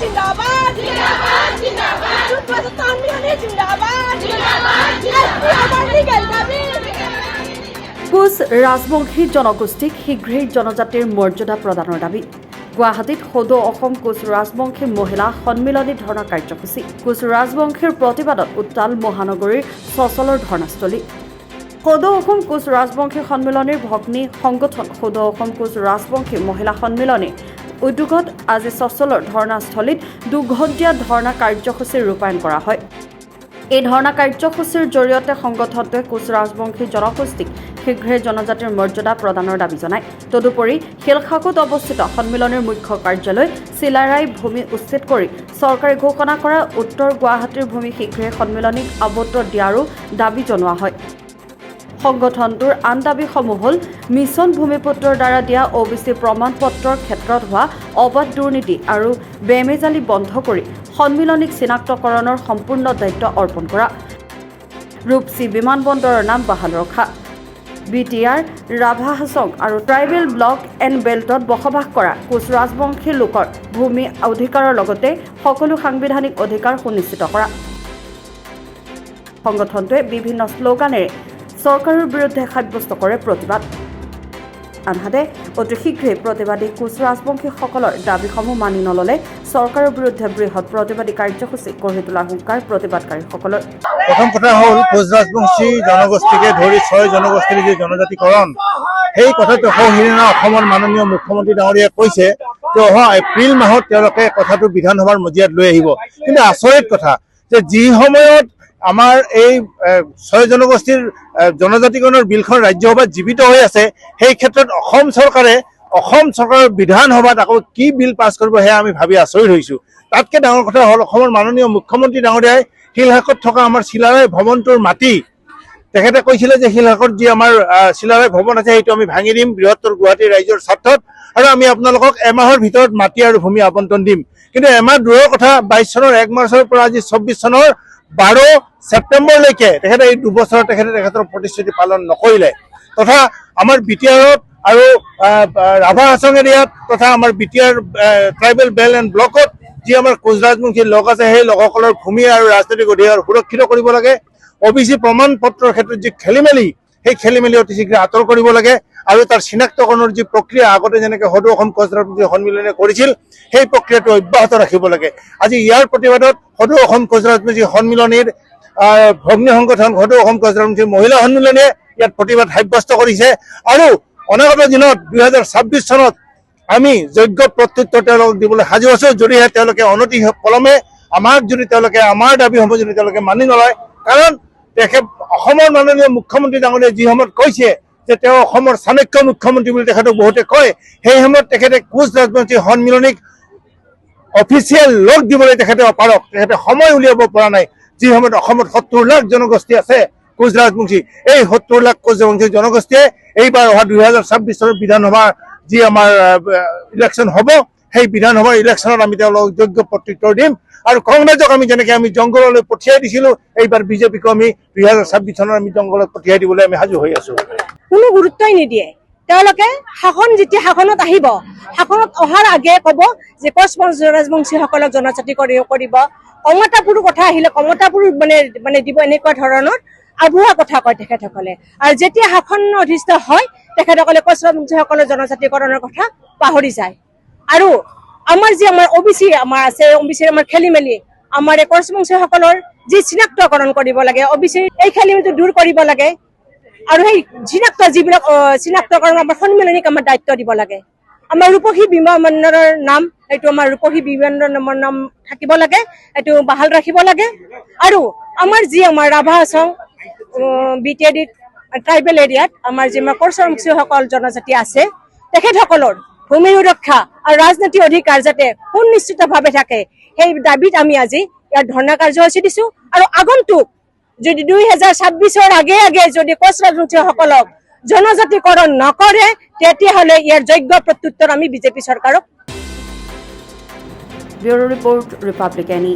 जिंदाबाद जिंदाबाद जिंदाबाद जिंदाबाद কোচ ৰাজবংশী জনগোষ্ঠীক শীঘ্ৰেই জনজাতিৰ মৰ্যাদা প্ৰদানৰ দাবী গুৱাহাটীত সদৌ অসম কোচ ৰাজবংশী মহিলা সন্মিলনী ধৰ্ণা কাৰ্যসূচী কোচ ৰাজবংশীৰ প্ৰতিবাদত উত্তাল মহানগৰীৰ চচলৰ ধৰ্ণাস্থলী সদৌ অসম কোচ ৰাজবংশী সন্মিলনীৰ ভগ্নী সংগঠন সদৌ অসম কোচ ৰাজবংশী মহিলা সন্মিলনী উদ্যোগত আজি চচলৰ ধৰ্ণাস্থলীত দুঘণ্টীয়া ধৰ্ণা কাৰ্যসূচীৰ ৰূপায়ণ কৰা হয় এই ধৰ্ণা কাৰ্যসূচীৰ জৰিয়তে সংগঠনটোৱে কোচ ৰাজবংশী জনগোষ্ঠীক শীঘ্ৰে জনজাতিৰ মৰ্যাদা প্ৰদানৰ দাবী জনায় তদুপৰি শিলখাকুত অৱস্থিত সন্মিলনীৰ মুখ্য কাৰ্যালয় চিলাৰাই ভূমি উচ্ছেদ কৰি চৰকাৰে ঘোষণা কৰা উত্তৰ গুৱাহাটীৰ ভূমি শীঘ্ৰে সন্মিলনীক আবদ্ধ দিয়াৰো দাবী জনোৱা হয় সংগঠনটোৰ আন দাবীসমূহ হ'ল মিছন ভূমিপুত্ৰৰ দ্বাৰা দিয়া OBC প্ৰমাণ পত্ৰৰ ক্ষেত্ৰত হোৱা অবাধ দুৰ্নীতি আৰু বেমেজালি বন্ধ কৰি সন্মিলনীক চিনাক্তকৰণৰ সম্পূৰ্ণ দায়িত্ব অৰ্পণ কৰা ৰূপসী বিমানবন্দৰৰ নাম বাহাল ৰখা BTR ৰাভা হাছং আৰু ট্ৰাইবেল ব্লক এণ্ড বেল্টত বসবাস কৰা কোচ ৰাজবংশী লোকৰ ভূমি অধিকাৰৰ লগতে সকলো সাংবিধানিক অধিকাৰ সুনিশ্চিত কৰা সংগঠনটোৱে বিভিন্ন শ্লোগানেৰে চৰকাৰৰ বিৰুদ্ধে সাব্যস্ত কৰে প্ৰতিবাদ আনহাতে অতি শীঘ্ৰে প্ৰতিবাদী কোচ ৰাজবংশীসকলৰ দাবীসমূহ মানি নললে চৰকাৰৰ বিৰুদ্ধে বৃহৎ প্ৰতিবাদী কাৰ্যসূচী গঢ়ি তোলাৰ হুংকাৰ প্ৰতিবাদকাৰীসকলৰ প্ৰথম কথা হ'ল কোচ ৰাজবংশী জনগোষ্ঠীকে ধৰি 6 জনগোষ্ঠীৰ যি জনজাতিকৰণ সেই কথাটো সৌহিনা অসমৰ মাননীয় মুখ্যমন্ত্ৰী ডাঙৰীয়াই কৈছে যে অহা এপ্ৰিল মাহত তেওঁলোকে কথাটো বিধানসভাৰ মজিয়াত লৈ আহিব কিন্তু আচৰিত কথা যে যি সময়ত আমাৰ এই 6 জনগোষ্ঠীৰ জনজাতিকৰণৰ বিলখন ৰাজ্যসভাত জীৱিত হৈ আছে সেই ক্ষেত্ৰত অসম চৰকাৰৰ বিধানসভাত আকৌ কি বিল পাছ কৰিব সেয়া আমি ভাবি আচৰিত হৈছোঁ তাতকৈ ডাঙৰ কথা হ'ল অসমৰ মাননীয় মুখ্যমন্ত্ৰী ডাঙৰীয়াই শিলহাকত থকা আমাৰ চিলাৰাই ভৱনটোৰ মাটি তেখেতে কৈছিলে যে শিলহাকত যি আমাৰ চিলাৰাই ভৱন আছে সেইটো আমি ভাঙি দিম বৃহত্তৰ গুৱাহাটী ৰাইজৰ স্বাৰ্থত আৰু আমি আপোনালোকক এমাহৰ ভিতৰত মাটি আৰু ভূমি আবণ্টন দিম কিন্তু এমাহ দূৰৰ কথা 22 চনৰ 1 মাৰ্চৰ পৰা আজি 24 চনৰ 12 ছেপ্টেম্বৰলৈকে তেখেতে এই 2 বছৰত তেখেতৰ প্ৰতিশ্ৰুতি পালন নকৰিলে তথা আমাৰ BTRত আৰু ৰাভা হাছং এৰিয়াত তথা আমাৰ BTR ট্ৰাইবেল বেল এণ্ড ব্লকত যি আমাৰ কোচ ৰাজবংশী লোক আছে সেই লোকসকলৰ ভূমি আৰু ৰাজনৈতিক অধিকাৰ সুৰক্ষিত কৰিব লাগে OBC প্ৰমাণ পত্ৰৰ ক্ষেত্ৰত যি খেলিমেলি সেই খেলিমেলি অতি শীঘ্ৰে আঁতৰ কৰিব লাগে আৰু তাৰ চিনাক্তকৰণৰ যি প্ৰক্ৰিয়া আগতে যেনেকৈ সদৌ অসম কোচ ৰাজবংশী সন্মিলনে কৰিছিল সেই প্ৰক্ৰিয়াটো অব্যাহত ৰাখিব লাগে আজি ইয়াৰ প্ৰতিবাদত সদৌ অসম কোচ ৰাজবংশী সন্মিলনীৰ ভগ্নী সংগঠন সদৌ অসম কোচ ৰাজবংশী মহিলা সন্মিলনে ইয়াত প্ৰতিবাদ সাব্যস্ত কৰিছে আৰু অনাগত দিনত 2026 চনত আমি যোগ্য প্ৰত্যুত্তৰ তেওঁলোকক দিবলৈ সাজু আছো যদিহে তেওঁলোকে অনতি পলমে আমাক যদি তেওঁলোকে আমাৰ দাবীসমূহ যদি তেওঁলোকে মানি নলয় কাৰণ তেখেত অসমৰ মাননীয় মুখ্যমন্ত্ৰী ডাঙৰীয়াই যি সময়ত কৈছে যে তেওঁ অসমৰ চাণক্য মুখ্যমন্ত্ৰী বুলি তেখেতক বহুতে কয় সেই সময়ত তেখেতে কোচ ৰাজবংশী সন্মিলনীক অফিচিয়েল লগ দিবলৈ তেখেতে অপাৰক তেখেতে সময় উলিয়াব পৰা নাই যি সময়ত অসমত 70 লাখ জনগোষ্ঠী আছে কোচ ৰাজবংশী এই 70 লাখ কোচ ৰাজবংশী জনগোষ্ঠীয়ে এইবাৰ অহা 2026 চনৰ বিধানসভাৰ যি আমাৰ ইলেকশ্যন হ'ব সেই বিধানসভাৰ ইলেকশ্যনত আমি তেওঁলোকক যোগ্য প্ৰত্যুত্তৰ দিম আৰু কংগ্ৰেছক আমি যেনেকৈ আমি জংঘললৈ পঠিয়াই দিছিলোঁ এইবাৰ বিজেপিকো আমি 2026 চনত আমি জংঘলত পঠিয়াই দিবলৈ আমি সাজু হৈ আছোঁ কোনো গুৰুত্বই নিদিয়ে তেওঁলোকে শাসন যেতিয়া শাসনত আহিব শাসনত অহাৰ আগে ক'ব যে কোচ ৰাজবংশীসকলক জনজাতি কৰিব কমতাপুৰ কথা আহিলে কমতাপুৰ মানে দিব এনেকুৱা ধৰণৰ আভুৱা কথা কয় তেখেতসকলে আৰু যেতিয়া শাসন অধিষ্ঠ হয় তেখেতসকলে কোচ ৰাজবংশীসকলৰ জনজাতিকৰণৰ কথা পাহৰি যায় আৰু আমাৰ যি আমাৰ OBC আমাৰ আছে OBC আমাৰ খেলিমেলি আমাৰ কোচ ৰাজবংশীসকলৰ যি চিনাক্তকৰণ কৰিব লাগে OBC এই খেলিমেলিটো দূৰ কৰিব লাগে আৰু সেই যিবিলাক চিনাক্তকৰণ আমাৰ সন্মিলনীক আমাৰ দায়িত্ব দিব লাগে আমাৰ ৰূপসী বিমানবন্দৰৰ নাম এইটো আমাৰ ৰূপসী বিমানবন্দৰৰ নাম থাকিব লাগে এইটো বাহাল ৰাখিব লাগে আৰু আমাৰ যি আমাৰ ৰাভা হাছং BTR ট্ৰাইবেল এৰিয়াত আমাৰ যি কোচ ৰাজবংশীসকল জনজাতি আছে তেখেতসকলৰ ভূমি সুৰক্ষা আৰু ৰাজনৈতিক অধিকাৰ যাতে সুনিশ্চিতভাৱে থাকে সেই দাবীত আমি আজি ইয়াত ধৰ্ণা কাৰ্যসূচী দিছোঁ আৰু আগন্তুক যদি 2026 আগে যদি কোচ ৰাজবংশীসকলক জনজাতিকৰণ নকৰে তেতিয়াহ'লে ইয়াৰ যোগ্য প্ৰত্যুত্তৰ আমি বিজেপি চৰকাৰক ব্যুৰো ৰিপৰ্ট ৰিপাব্লিকানী।